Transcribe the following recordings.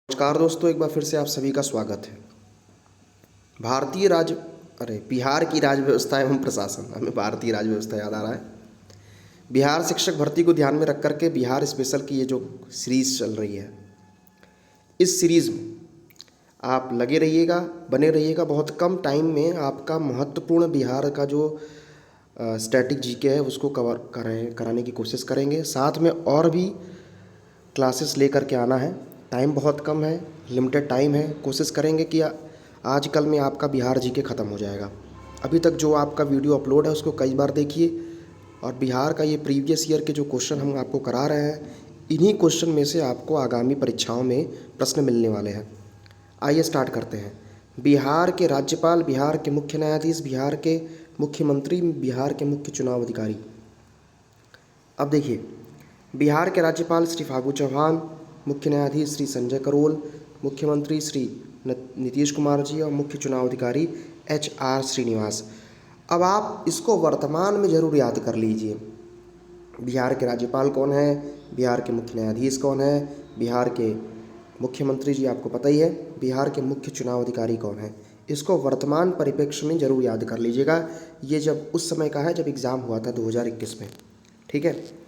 नमस्कार दोस्तों, एक बार फिर से आप सभी का स्वागत है। बिहार की राज्य व्यवस्था एवं प्रशासन, हमें भारतीय राज्य व्यवस्था याद आ रहा है। बिहार शिक्षक भर्ती को ध्यान में रख करके बिहार स्पेशल की ये जो सीरीज़ चल रही है, इस सीरीज़ में आप लगे रहिएगा, बने रहिएगा। बहुत कम टाइम में आपका महत्वपूर्ण बिहार का जो स्टैटिक जीके है उसको कवर कराने की कोशिश करेंगे। साथ में और भी क्लासेस लेकर के आना है। टाइम बहुत कम है, लिमिटेड टाइम है। कोशिश करेंगे कि आजकल में आपका बिहार जीके ख़त्म हो जाएगा। अभी तक जो आपका वीडियो अपलोड है उसको कई बार देखिए, और बिहार का ये प्रीवियस ईयर के जो क्वेश्चन हम आपको करा रहे हैं, इन्हीं क्वेश्चन में से आपको आगामी परीक्षाओं में प्रश्न मिलने वाले हैं। आइए स्टार्ट करते हैं। बिहार के राज्यपाल, बिहार के मुख्य न्यायाधीश, बिहार के मुख्यमंत्री, बिहार के मुख्य चुनाव अधिकारी। अब देखिए, बिहार के राज्यपाल श्री फागू चौहान, मुख्य न्यायाधीश श्री संजय करोल, मुख्यमंत्री श्री नीतीश कुमार जी और मुख्य चुनाव अधिकारी HR श्रीनिवास। अब आप इसको वर्तमान में ज़रूर याद कर लीजिए। बिहार के राज्यपाल कौन है, बिहार के मुख्य न्यायाधीश कौन है, बिहार के मुख्यमंत्री जी आपको पता ही है, बिहार के मुख्य चुनाव अधिकारी कौन है। इसको वर्तमान परिप्रेक्ष्य में ज़रूर याद कर लीजिएगा। ये जब उस समय का है जब एग्ज़ाम हुआ था 2021 में, ठीक है।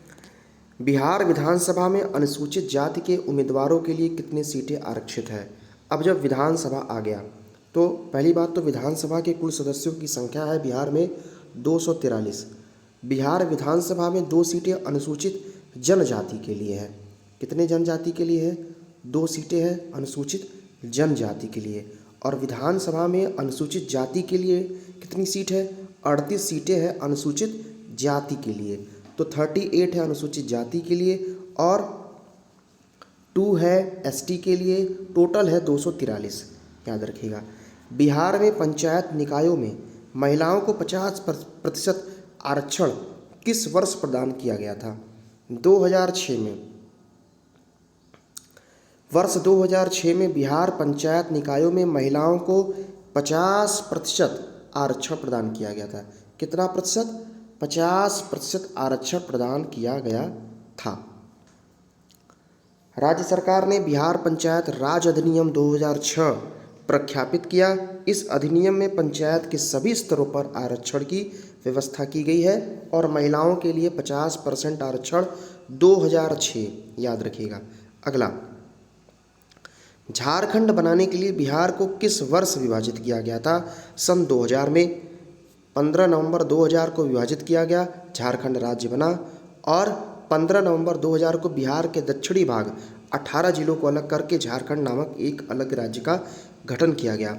बिहार विधानसभा में अनुसूचित जाति के उम्मीदवारों के लिए कितनी सीटें आरक्षित है। अब जब विधानसभा आ गया तो पहली बात तो विधानसभा के कुल सदस्यों की संख्या है बिहार में 243। बिहार विधानसभा में 2 सीटें अनुसूचित जनजाति के लिए है। कितने जनजाति के लिए है? 2 सीटें हैं अनुसूचित जनजाति के लिए। और विधानसभा में अनुसूचित जाति के लिए कितनी सीट है? 38 सीटें हैं अनुसूचित जाति के लिए। तो 38 है अनुसूचित जाति के लिए और 2 है ST के लिए। टोटल है 243, याद रखिएगा। बिहार में पंचायत निकायों में महिलाओं को 50% आरक्षण किस वर्ष प्रदान किया गया था? 2006 में। वर्ष 2006 में बिहार पंचायत निकायों में महिलाओं को 50% आरक्षण प्रदान किया गया था। कितना प्रतिशत? 50% आरक्षण प्रदान किया गया था। राज्य सरकार ने बिहार पंचायत राज अधिनियम 2006 प्रख्यापित किया। इस अधिनियम में पंचायत के सभी स्तरों पर आरक्षण की व्यवस्था की गई है और महिलाओं के लिए 50% आरक्षण 2006, याद रखिएगा। अगला, झारखंड बनाने के लिए बिहार को किस वर्ष विभाजित किया गया था? सन 2000 में। 15 नवंबर 2000 को विभाजित किया गया, झारखंड राज्य बना। और 15 नवंबर 2000 को बिहार के दक्षिणी भाग 18 जिलों को अलग करके झारखंड नामक एक अलग राज्य का गठन किया गया।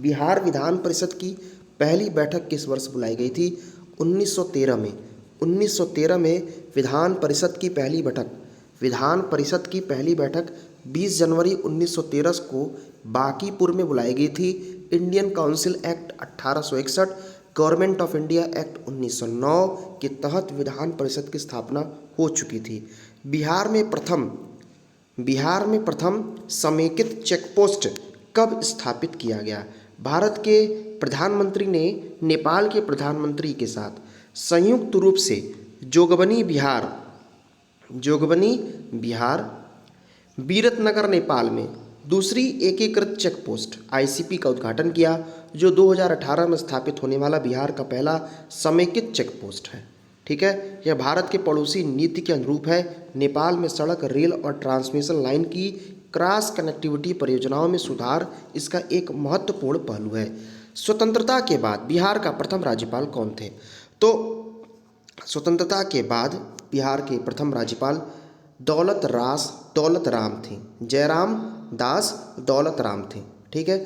बिहार विधान परिषद की पहली बैठक किस वर्ष बुलाई गई थी? 1913 में। 1913 में विधान परिषद की पहली बैठक 20 जनवरी 1913 को बांकीपुर में बुलाई गई थी। Indian council act 1861, government of India act 1909 के तहत विधान परिषद की स्थापना हो चुकी थी। बिहार में प्रथम समेकित चेकपोस्ट कब स्थापित किया गया? भारत के प्रधानमंत्री ने नेपाल के प्रधानमंत्री के साथ संयुक्त रूप से जोगबनी बिहार बीरतनगर नेपाल में दूसरी एकीकृत चेकपोस्ट ICP का उद्घाटन किया, जो 2018 में स्थापित होने वाला बिहार का पहला समेकित चेकपोस्ट है। ठीक है, यह भारत के पड़ोसी नीति के अनुरूप है। नेपाल में सड़क, रेल और ट्रांसमिशन लाइन की क्रॉस कनेक्टिविटी परियोजनाओं में सुधार इसका एक महत्वपूर्ण पहलू है। स्वतंत्रता के बाद बिहार का प्रथम राज्यपाल कौन थे? तो स्वतंत्रता के बाद बिहार के प्रथम राज्यपाल दौलत राम थे। जयराम दास दौलत राम थे। ठीक है,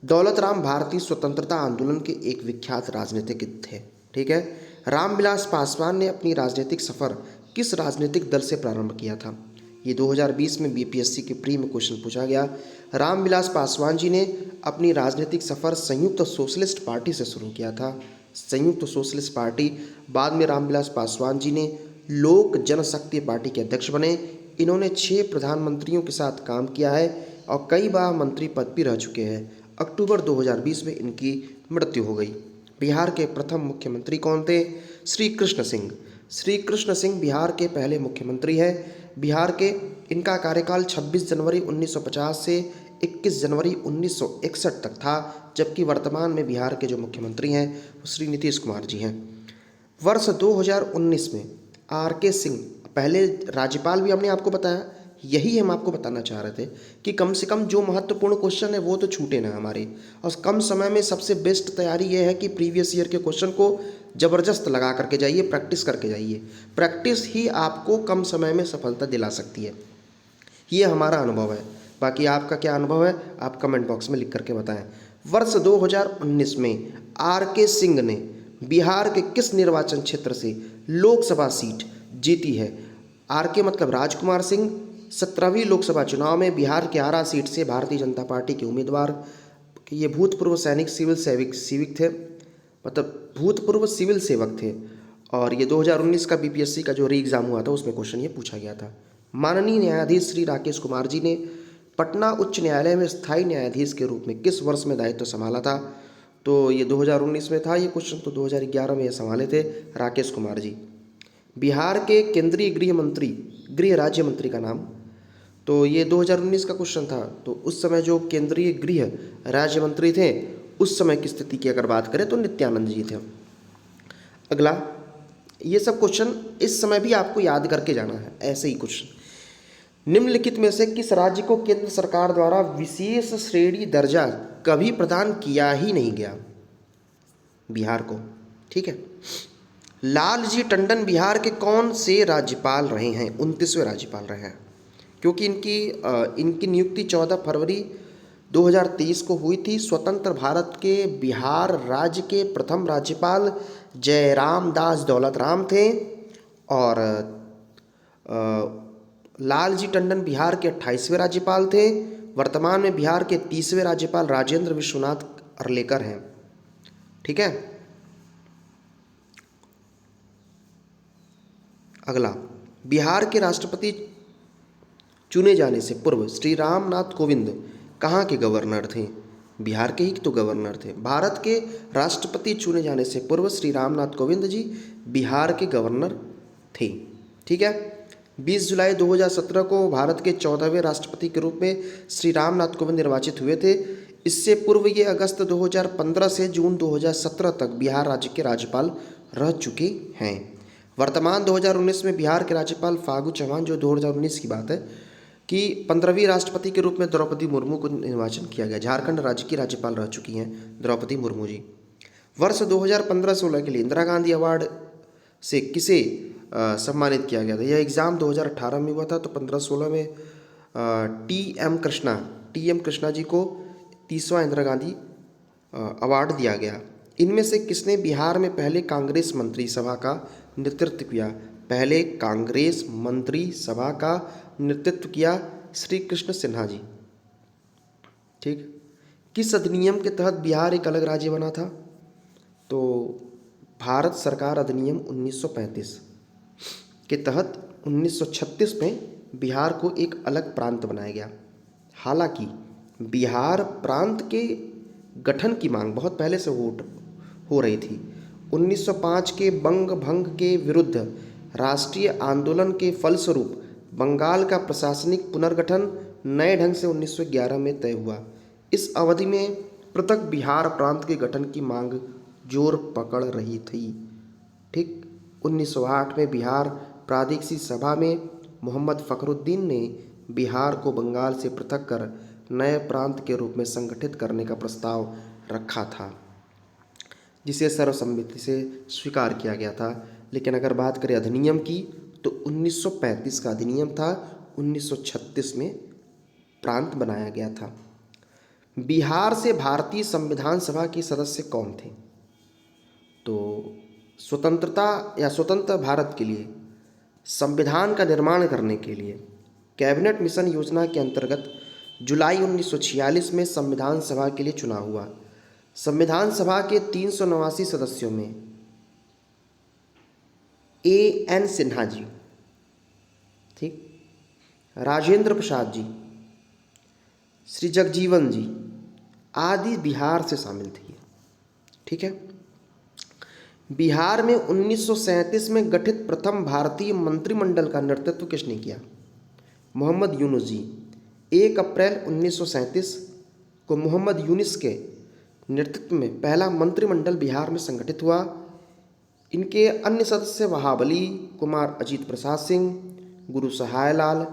दौलत राम भारतीय स्वतंत्रता आंदोलन के एक विख्यात राजनीतिज्ञ थे। ठीक है, रामविलास पासवान ने अपनी राजनीतिक सफ़र किस राजनीतिक दल से प्रारंभ किया था? ये 2020 में BPSC के प्री में क्वेश्चन पूछा गया। रामविलास पासवान जी ने अपनी राजनीतिक सफ़र संयुक्त सोशलिस्ट पार्टी से शुरू किया था। संयुक्त सोशलिस्ट पार्टी। बाद में रामविलास पासवान जी ने लोक जनशक्ति पार्टी के अध्यक्ष बने। इन्होंने 6 प्रधानमंत्रियों के साथ काम किया है और कई बार मंत्री पद भी रह चुके हैं। अक्टूबर 2020 में इनकी मृत्यु हो गई। बिहार के प्रथम मुख्यमंत्री कौन थे? श्री कृष्ण सिंह। श्री कृष्ण सिंह बिहार के पहले मुख्यमंत्री हैं। बिहार के, इनका कार्यकाल 26 जनवरी 1950 से 21 जनवरी 1961 तक था, जबकि वर्तमान में बिहार के जो मुख्यमंत्री हैं वो श्री नीतीश कुमार जी हैं। वर्ष 2019 में आर के सिंह, पहले राज्यपाल भी हमने आपको बताया, यही हम आपको बताना चाह रहे थे कि कम से कम जो महत्वपूर्ण क्वेश्चन है वो तो छूटे ना हमारे, और कम समय में सबसे बेस्ट तैयारी ये है कि प्रीवियस ईयर के क्वेश्चन को ज़बरदस्त लगा करके जाइए, प्रैक्टिस करके जाइए। प्रैक्टिस ही आपको कम समय में सफलता दिला सकती है, ये हमारा अनुभव है। बाकी आपका क्या अनुभव है आप कमेंट बॉक्स में लिख करके बताएं। वर्ष 2019 में आर के सिंह ने बिहार के किस निर्वाचन क्षेत्र से लोकसभा सीट जीती है? आर के मतलब राजकुमार सिंह 17वीं लोकसभा चुनाव में बिहार के आरा सीट से भारतीय जनता पार्टी के उम्मीदवार, ये भूतपूर्व सैनिक सिविक थे, मतलब भूतपूर्व सिविल सेवक थे, और ये 2019 का बीपीएससी का जो री एग्ज़ाम हुआ था उसमें क्वेश्चन ये पूछा गया था। माननीय न्यायाधीश श्री राकेश कुमार जी ने पटना उच्च न्यायालय में स्थायी न्यायाधीश के रूप में किस वर्ष में दायित्व संभाला था? तो ये 2019 में था ये क्वेश्चन, तो 2011 में ये संभाले थे राकेश कुमार जी। बिहार के केंद्रीय गृह राज्य मंत्री का नाम, तो ये 2019 का क्वेश्चन था, तो उस समय जो केंद्रीय गृह राज्य मंत्री थे उस समय की स्थिति की अगर बात करें तो नित्यानंद जी थे। अगला, ये सब क्वेश्चन इस समय भी आपको याद करके जाना है, ऐसे ही क्वेश्चन। निम्नलिखित में से किस राज्य को केंद्र सरकार द्वारा विशेष श्रेणी दर्जा कभी प्रदान किया ही नहीं गया? बिहार को, ठीक है। लालजी टंडन बिहार के कौन से राज्यपाल रहे हैं? 29वें राज्यपाल रहे हैं, क्योंकि इनकी नियुक्ति 14 फरवरी 2023 को हुई थी। स्वतंत्र भारत के बिहार राज्य के प्रथम राज्यपाल जयराम दास दौलत राम थे, और लालजी टंडन बिहार के 28वें राज्यपाल थे। वर्तमान में बिहार के 30वें राज्यपाल राजेंद्र विश्वनाथ अर्लेकर हैं, ठीक है। अगला, बिहार के राष्ट्रपति चुने जाने से पूर्व श्री रामनाथ कोविंद कहाँ के गवर्नर थे? बिहार के ही तो गवर्नर थे। भारत के राष्ट्रपति चुने जाने से पूर्व श्री रामनाथ कोविंद जी बिहार के गवर्नर थे, ठीक है। 20 जुलाई 2017 को भारत के 14वें राष्ट्रपति के रूप में श्री रामनाथ कोविंद निर्वाचित हुए थे। इससे पूर्व ये अगस्त 2015 से जून 2017 तक बिहार राज्य के राज्यपाल रह चुके हैं। वर्तमान 2019 में बिहार के राज्यपाल फागू चौहान, जो 2019 की बात है, कि 15वीं राष्ट्रपति के रूप में द्रौपदी मुर्मू को निर्वाचन किया गया। झारखंड राज्य की राज्यपाल रह चुकी हैं द्रौपदी मुर्मू जी। वर्ष 2015-16 के लिए इंदिरा गांधी अवार्ड से किसे सम्मानित किया गया था? यह एग्ज़ाम 2018 में हुआ था, तो 15-16 में टी एम कृष्णा जी को 30वां इंदिरा गांधी अवार्ड दिया गया। इनमें से किसने बिहार में पहले कांग्रेस मंत्री सभा का नेतृत्व किया? पहले कांग्रेस मंत्री सभा का नेतृत्व किया श्री कृष्ण सिन्हा जी, ठीक। किस अधिनियम के तहत बिहार एक अलग राज्य बना था? तो भारत सरकार अधिनियम 1935 के तहत 1936 में बिहार को एक अलग प्रांत बनाया गया। हालांकि बिहार प्रांत के गठन की मांग बहुत पहले से हो रही थी। 1905 के बंग भंग के विरुद्ध राष्ट्रीय आंदोलन के फलस्वरूप बंगाल का प्रशासनिक पुनर्गठन नए ढंग से 1911 में तय हुआ। इस अवधि में पृथक बिहार प्रांत के गठन की मांग जोर पकड़ रही थी, ठीक। 1908 में बिहार प्रादेशिक सभा में मोहम्मद फखरुद्दीन ने बिहार को बंगाल से पृथक कर नए प्रांत के रूप में संगठित करने का प्रस्ताव रखा था, जिसे सर्वसम्मति से स्वीकार किया गया था। लेकिन अगर बात करें अधिनियम की, तो 1935 का अधिनियम था, 1936 में प्रांत बनाया गया था। बिहार से भारतीय संविधान सभा के सदस्य कौन थे? तो स्वतंत्र भारत के लिए संविधान का निर्माण करने के लिए कैबिनेट मिशन योजना के अंतर्गत जुलाई 1946 में संविधान सभा के लिए चुनाव हुआ। संविधान सभा के 389 सदस्यों में A.N. सिन्हा जी, ठीक, राजेंद्र प्रसाद जी, श्री जगजीवन जी आदि बिहार से शामिल थे, ठीक है। बिहार में 1937 में गठित प्रथम भारतीय मंत्रिमंडल का नेतृत्व किसने किया? मोहम्मद यूनुस जी। 1 अप्रैल 1937 को मोहम्मद यूनुस के नेतृत्व में पहला मंत्रिमंडल बिहार में संगठित हुआ। इनके अन्य सदस्य वहाब अली, कुमार अजीत प्रसाद सिंह, गुरु सहाय लाल।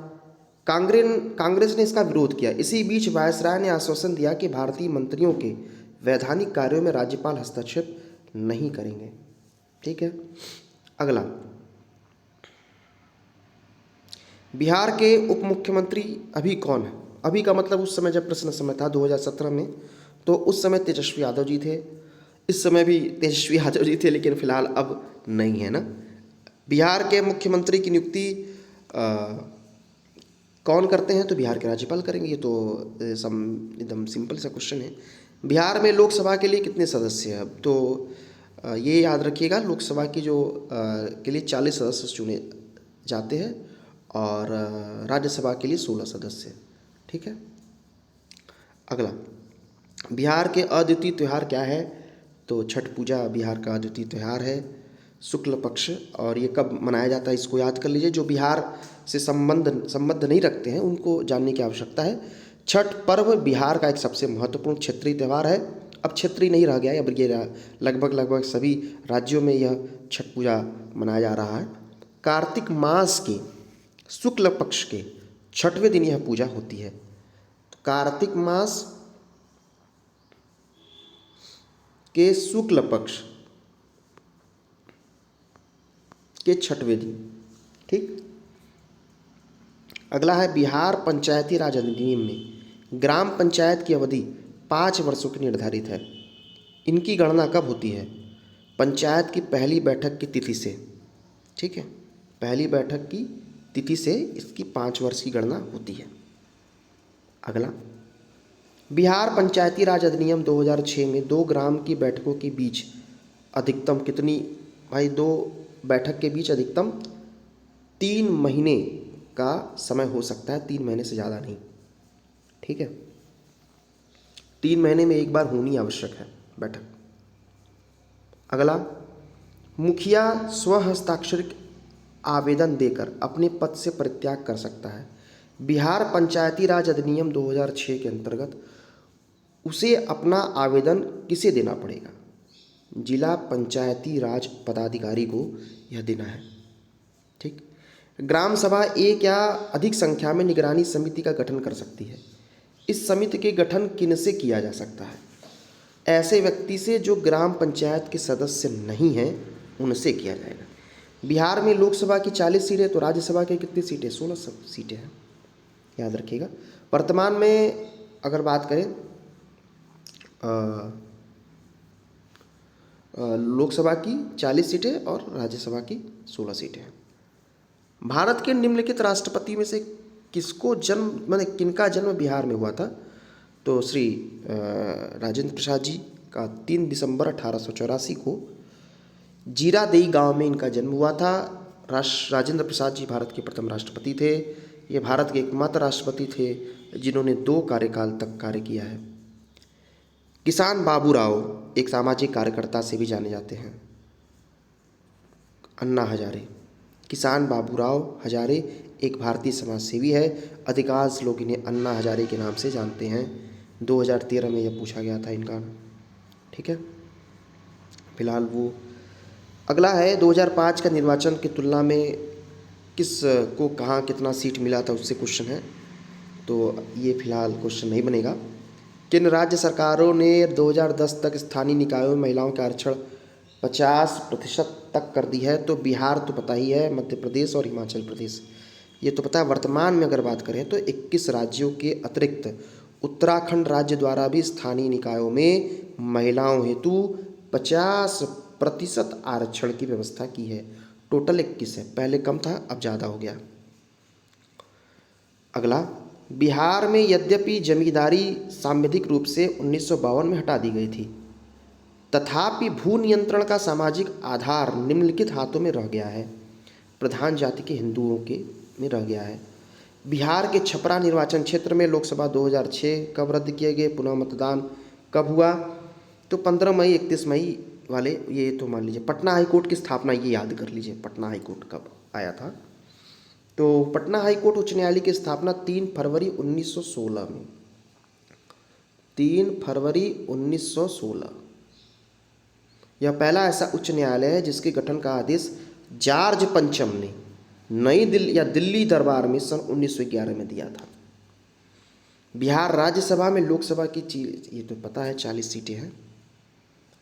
कांग्रेस ने इसका विरोध किया। इसी बीच वायसराय ने आश्वासन दिया कि भारतीय मंत्रियों के वैधानिक कार्यों में राज्यपाल हस्तक्षेप नहीं करेंगे। ठीक है। अगला, बिहार के उप मुख्यमंत्री अभी कौन है? अभी का मतलब उस समय जब प्रश्न समय था 2017 में, तो उस समय तेजस्वी यादव जी थे। इस समय भी तेजस्वी यादव जी थे, लेकिन फिलहाल अब नहीं है ना। बिहार के मुख्यमंत्री की नियुक्ति कौन करते हैं? तो बिहार के राज्यपाल करेंगे। ये तो एकदम सिंपल सा क्वेश्चन है। बिहार में लोकसभा के लिए कितने सदस्य हैं? तो ये याद रखिएगा, लोकसभा की के लिए 40 सदस्य चुने जाते हैं और राज्यसभा के लिए 16 सदस्य। ठीक है। अगला, बिहार के अद्वितीय त्यौहार क्या है? तो छठ पूजा बिहार का अद्वितीय त्यौहार है, शुक्ल पक्ष। और ये कब मनाया जाता है इसको याद कर लीजिए। जो बिहार से संबंध नहीं रखते हैं उनको जानने की आवश्यकता है। छठ पर्व बिहार का एक सबसे महत्वपूर्ण क्षेत्रीय त्यौहार है। अब क्षेत्रीय नहीं रह गया है, अब ये लगभग सभी राज्यों में यह छठ पूजा मनाया जा रहा है। कार्तिक मास के शुक्ल पक्ष के 6वें दिन यह पूजा होती है। तो कार्तिक मास के शुक्ल पक्ष के 6वें दिन। ठीक। अगला है, बिहार पंचायती राज अधिनियम में ग्राम पंचायत की अवधि 5 वर्षों की निर्धारित है। इनकी गणना कब होती है? पंचायत की पहली बैठक की तिथि से। ठीक है, पहली बैठक की तिथि से इसकी 5 वर्ष की गणना होती है। अगला, बिहार पंचायती राज अधिनियम 2006 में 2 ग्राम की बैठकों के बीच अधिकतम कितनी, भाई 2 बैठक के बीच अधिकतम 3 महीने का समय हो सकता है, 3 महीने से ज़्यादा नहीं। ठीक है, 3 महीने में एक बार होनी आवश्यक है बैठक। अगला, मुखिया स्वहस्ताक्षरित आवेदन देकर अपने पद से परित्याग कर सकता है। बिहार पंचायती राज अधिनियम 2006 के अंतर्गत उसे अपना आवेदन किसे देना पड़ेगा? जिला पंचायती राज पदाधिकारी को यह देना है। ठीक। ग्राम सभा एक या अधिक संख्या में निगरानी समिति का गठन कर सकती है। इस समिति के गठन किनसे किया जा सकता है? ऐसे व्यक्ति से जो ग्राम पंचायत के सदस्य नहीं हैं उनसे किया जाएगा। बिहार में लोकसभा की 40 सीटें, तो राज्यसभा की कितनी सीटें? 16 सीटें हैं, याद रखिएगा। वर्तमान में अगर बात करें लोकसभा की 40 सीटें और राज्यसभा की 16 सीटें हैं। भारत के निम्नलिखित राष्ट्रपति में से किसको किनका जन्म बिहार में हुआ था? तो श्री राजेंद्र प्रसाद जी का 3 दिसंबर 1884 को जीरादेई गांव में इनका जन्म हुआ था। राजेंद्र प्रसाद जी भारत के प्रथम राष्ट्रपति थे। ये भारत के एकमात्र राष्ट्रपति थे जिन्होंने 2 कार्यकाल तक कार्य किया है। किसान बाबूराव एक सामाजिक कार्यकर्ता से भी जाने जाते हैं। अन्ना हजारे, किसान बाबूराव हजारे एक भारतीय समाज सेवी है। अधिकांश लोग इन्हें अन्ना हजारे के नाम से जानते हैं। 2013 में यह पूछा गया था इनका। ठीक है, फिलहाल वो। अगला है, 2005 का निर्वाचन की तुलना में किस को कहाँ कितना सीट मिला था उससे क्वेश्चन है, तो ये फिलहाल क्वेश्चन नहीं बनेगा। किन राज्य सरकारों ने 2010 तक स्थानीय निकायों में महिलाओं के आरक्षण 50% तक कर दी है? तो बिहार तो पता ही है, मध्य प्रदेश और हिमाचल प्रदेश, ये तो पता है। वर्तमान में अगर बात करें तो 21 राज्यों के अतिरिक्त उत्तराखंड राज्य द्वारा भी स्थानीय निकायों में महिलाओं हेतु 50% आरक्षण की व्यवस्था की है। टोटल 21 है, पहले कम था अब ज़्यादा हो गया। अगला, बिहार में यद्यपि जमींदारी सांविधिक रूप से 1952 में हटा दी गई थी, तथापि भू नियंत्रण का सामाजिक आधार निम्नलिखित हाथों में रह गया है। प्रधान जाति के हिंदुओं के में रह गया है। बिहार के छपरा निर्वाचन क्षेत्र में लोकसभा 2006 कब रद्द किए गए? पुनः मतदान कब हुआ? तो 15 मई 31 मई वाले, ये तो मान लीजिए। पटना हाईकोर्ट की स्थापना ये याद कर लीजिए, पटना हाईकोर्ट कब आया था? तो पटना हाई कोर्ट उच्च न्यायालय की स्थापना 3 फरवरी 1916 में, 3 फरवरी 1916। यह पहला ऐसा उच्च न्यायालय है जिसके गठन का आदेश जॉर्ज पंचम ने नई दिल्ली या दिल्ली दरबार में सन 1911 में दिया था। बिहार राज्यसभा में लोकसभा की ये तो पता है 40 सीटें हैं,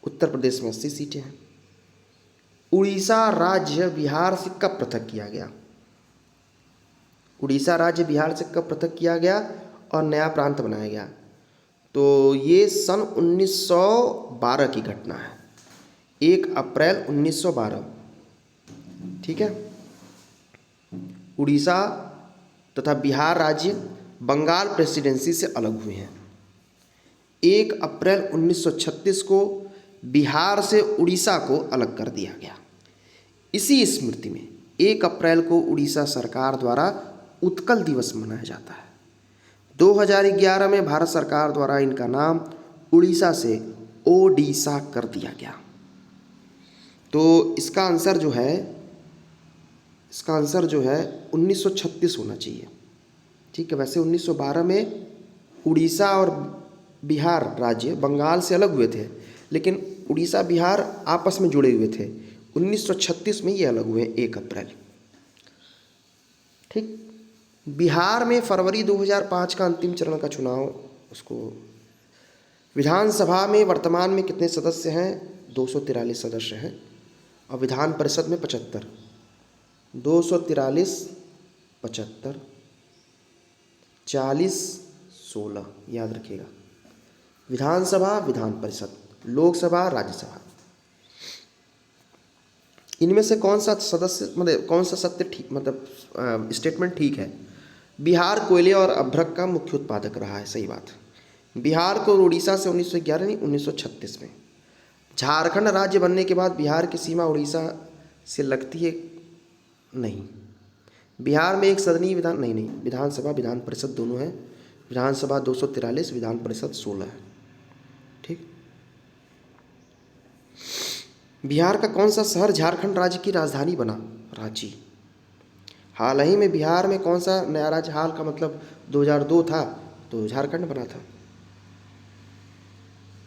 उत्तर प्रदेश में 80 सीटें हैं। उड़ीसा राज्य बिहार से कब पृथक किया गया? उड़ीसा राज्य बिहार से कब पृथक किया गया और नया प्रांत बनाया गया? तो ये सन 1912 की घटना है, 1 अप्रैल 1912। ठीक है। उड़ीसा तथा बिहार राज्य बंगाल प्रेसिडेंसी से अलग हुए हैं। 1 अप्रैल 1936 को बिहार से उड़ीसा को अलग कर दिया गया। इसी स्मृति में 1 अप्रैल को उड़ीसा सरकार द्वारा उत्कल दिवस मनाया जाता है। 2011 में भारत सरकार द्वारा इनका नाम उड़ीसा से ओडिशा कर दिया गया। तो इसका आंसर जो है 1936 होना चाहिए। ठीक है। वैसे 1912 में उड़ीसा और बिहार राज्य बंगाल से अलग हुए थे, लेकिन उड़ीसा बिहार आपस में जुड़े हुए थे। 1936 में ये अलग हुए 1 अप्रैल। ठीक। बिहार में फरवरी 2005 का अंतिम चरण का चुनाव, उसको विधानसभा में वर्तमान में कितने सदस्य हैं? 243 सदस्य हैं और विधान परिषद में 75। 243, 75, 40, 16 याद रखिएगा। विधानसभा, विधान परिषद, लोकसभा, राज्यसभा, इनमें से कौन सा सत्य स्टेटमेंट ठीक है? बिहार कोयले और अभ्रक का मुख्य उत्पादक रहा है। सही बात। बिहार को उड़ीसा से 1911 नहीं 1936 में। झारखंड राज्य बनने के बाद बिहार की सीमा उड़ीसा से लगती है? नहीं। बिहार में एक सदनीय विधानसभा विधान परिषद दोनों है। विधानसभा 243, विधान परिषद 16 है। ठीक। बिहार का कौन सा शहर झारखंड राज्य की राजधानी बना? रांची। हाल ही में बिहार में कौन सा नया राज्य, हाल का मतलब 2002 था, तो झारखंड बना था।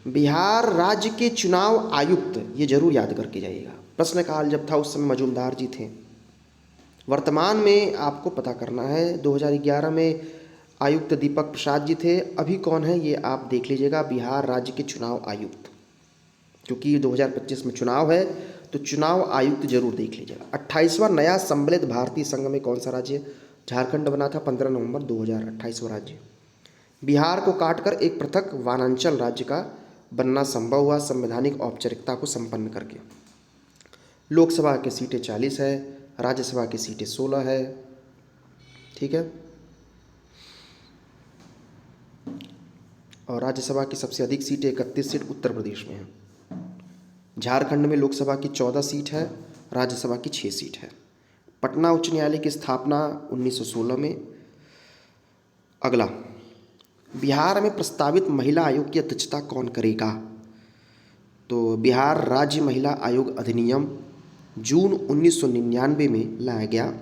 बिहार राज्य के चुनाव आयुक्त, ये जरूर याद करके जाइएगा, प्रश्नकाल जब था उस समय मजूमदार जी थे। वर्तमान में आपको पता करना है, 2011 में आयुक्त दीपक प्रसाद जी थे। अभी कौन है ये आप देख लीजिएगा, बिहार राज्य के चुनाव आयुक्त, क्योंकि 2025 में चुनाव है तो चुनाव आयुक्त जरूर देख लीजिएगा। 28वां नया सम्मिलित भारतीय संघ में कौन सा राज्य? झारखंड बना था 15 नवंबर 2000, 28वां राज्य। बिहार को काटकर एक पृथक वनांचल राज्य का बनना संभव हुआ संवैधानिक औपचारिकता को संपन्न करके। लोकसभा की सीटें 40 है, राज्यसभा की सीटें 16 है। ठीक है। और राज्यसभा की सबसे अधिक सीटें 31 सीट उत्तर प्रदेश में है। झारखंड में लोकसभा की 14 सीट है, राज्यसभा की 6 सीट है। पटना उच्च न्यायालय की स्थापना 1916 में। अगला, बिहार में प्रस्तावित महिला आयोग की अध्यक्षता कौन करेगा? तो बिहार राज्य महिला आयोग अधिनियम जून 1999 में लाया गया।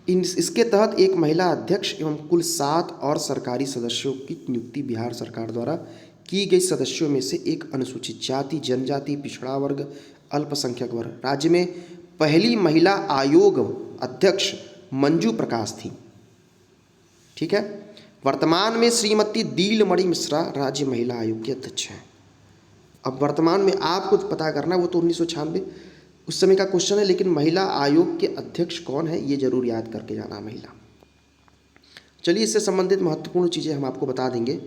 इसके तहत एक महिला अध्यक्ष एवं कुल 7 और सरकारी सदस्यों की नियुक्ति बिहार सरकार द्वारा की गई सदस्यों में से एक अनुसूचित जाति, जनजाति, पिछड़ा वर्ग, अल्पसंख्यक वर्ग। राज्य में पहली महिला आयोग अध्यक्ष मंजू प्रकाश थी। ठीक है। वर्तमान में श्रीमती दीलमणि मिश्रा राज्य महिला आयोग की अध्यक्ष हैं। अब वर्तमान में आपको पता करना, वो तो 1996 उस समय का क्वेश्चन है, लेकिन महिला आयोग के अध्यक्ष कौन है ये जरूर याद करके जाना महिला। चलिए, इससे संबंधित महत्वपूर्ण चीज़ें हम आपको बता देंगे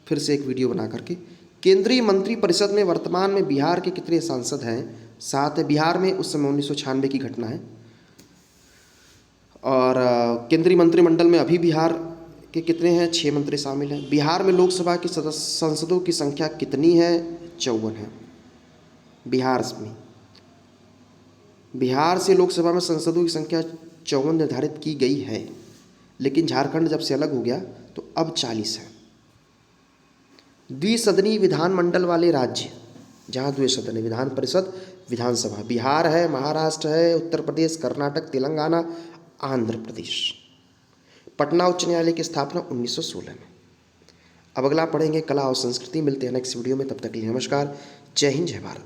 फिर से एक वीडियो बना करके। केंद्रीय मंत्री परिषद में वर्तमान में बिहार के कितने सांसद हैं? 7 है। बिहार में उस समय 1996 की घटना है। और केंद्रीय मंत्रिमंडल में अभी बिहार के कितने हैं? 6 मंत्री शामिल हैं। बिहार में लोकसभा की सांसदों की संख्या कितनी है? 54 है। बिहार से लोकसभा में सांसदों की संख्या 54 निर्धारित की गई है, लेकिन झारखंड जब से अलग हो गया तो अब 40 है। द्विसदनीय विधानमंडल वाले राज्य, जहाँ 2 सदन है, विधान परिषद, विधानसभा, बिहार है, महाराष्ट्र है, उत्तर प्रदेश, कर्नाटक, तेलंगाना, आंध्र प्रदेश। पटना उच्च न्यायालय की स्थापना 1916 में। अब अगला पढ़ेंगे कला और संस्कृति। मिलते हैं नेक्स्ट वीडियो में, तब तक के लिए नमस्कार। जय हिंद, जय भारत।